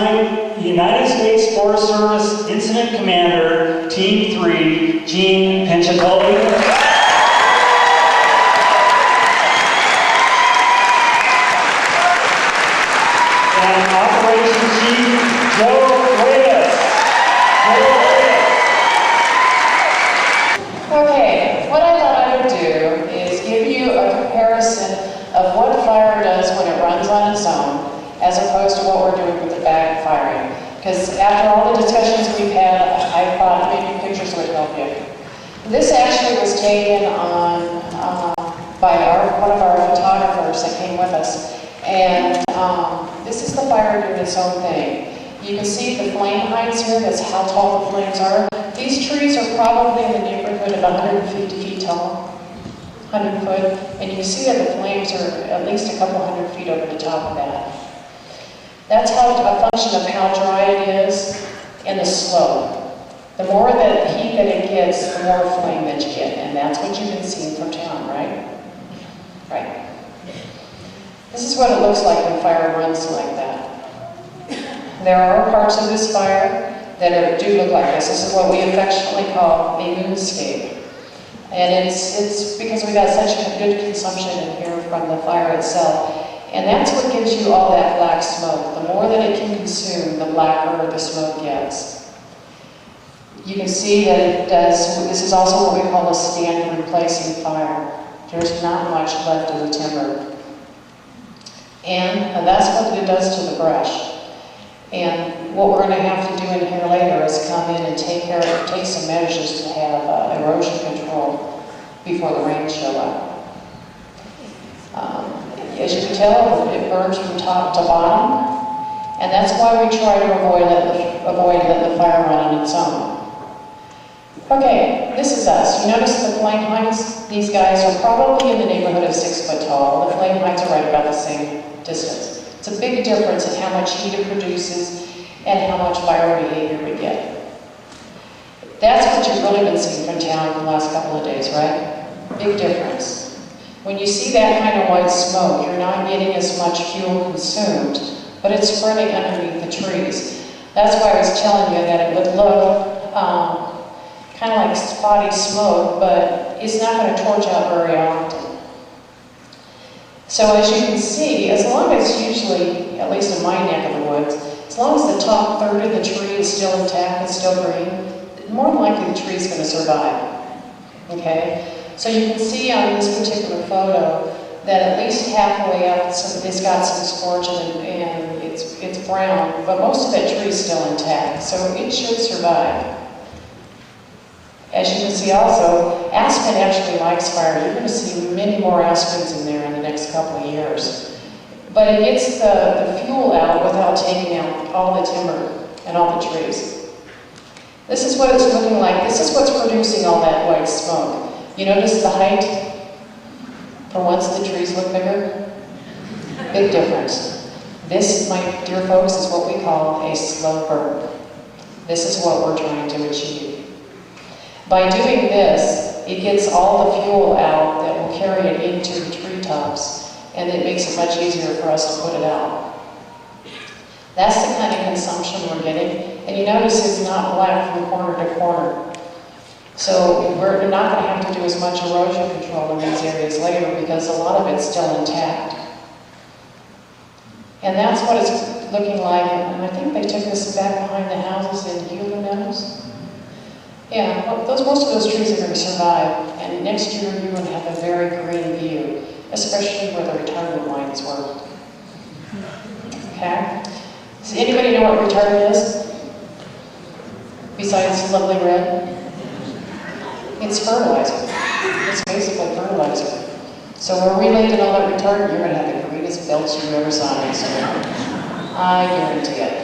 assigned United States Forest Service Incident Commander, Team 3, Jeanne Pincha-Tulley. Joe Reyes. Okay, what I thought I would do is give you a comparison of what fire does when it runs on its own, as opposed to what we're doing with the backfiring. Because after all the discussions we've had, I thought maybe pictures would help you. This actually was taken on by one of our photographers that came with us. And this is the fire doing its own thing. You can see the flame heights here, that's how tall the flames are. These trees are probably in the neighborhood of 150 feet tall, 100 foot, and you can see that the flames are at least a couple hundred feet over the top of that. That's how a function of how dry it is and the slope. The more that heat that it gets, the more flame that you get, and that's what you've been seeing from town, right? Right. This is what it looks like when fire runs like that. There are parts of this fire that do look like this. This is what we affectionately call a moonscape. And it's because we got such a good consumption in here from the fire itself. And that's what gives you all that black smoke. The more that it can consume, the blacker the smoke gets. You can see that it does, this is also what we call a standard replacing fire. There's not much left of the timber. And that's what it does to the brush. And what we're going to have to do in here later is come in and take some measures to have erosion control before the rains show up. As you can tell, it burns from top to bottom, and that's why we try to avoid letting the fire run on its own. Okay, this is us. You notice the flame heights? These guys are probably in the neighborhood of 6 foot tall. The flame heights are right about the same distance. It's a big difference in how much heat it produces and how much fire behavior we get. That's what you've really been seeing from town in the last couple of days, right? Big difference. When you see that kind of white smoke, you're not getting as much fuel consumed, but it's spreading underneath the trees. That's why I was telling you that it would look kind of like spotty smoke, but it's not going to torch out very often. So as you can see, as long as usually, at least in my neck of the woods, as long as the top third of the tree is still intact and still green, more than likely the tree is going to survive. Okay? So you can see on this particular photo that at least halfway up it's got some scorching and it's brown, but most of that tree is still intact, so it should survive. As you can see also, aspen actually likes fire. You're going to see many more aspens in there in the next couple of years. But it gets the fuel out without taking out all the timber and all the trees. This is what it's looking like. This is what's producing all that white smoke. You notice the height? For once the trees look bigger? Big difference. This, my dear folks, is what we call a slow burn. This is what we're trying to achieve. By doing this, it gets all the fuel out that will carry it into the treetops, and it makes it much easier for us to put it out. That's the kind of consumption we're getting, and you notice it's not black from corner to corner. So we're not going to have to do as much erosion control in these areas later because a lot of it's still intact. And that's what it's looking like, and I think they took this back behind the houses in Hewlett Meadows. Yeah, well, most of those trees are going to survive, and next year you're going to have a very green view, especially where the retardant lines were. Okay? Does anybody know what retardant is? Besides lovely red? It's fertilizer. It's basically fertilizer. So we're related all that retardant, you're going to have the greenest belts you've ever saw. I guarantee it.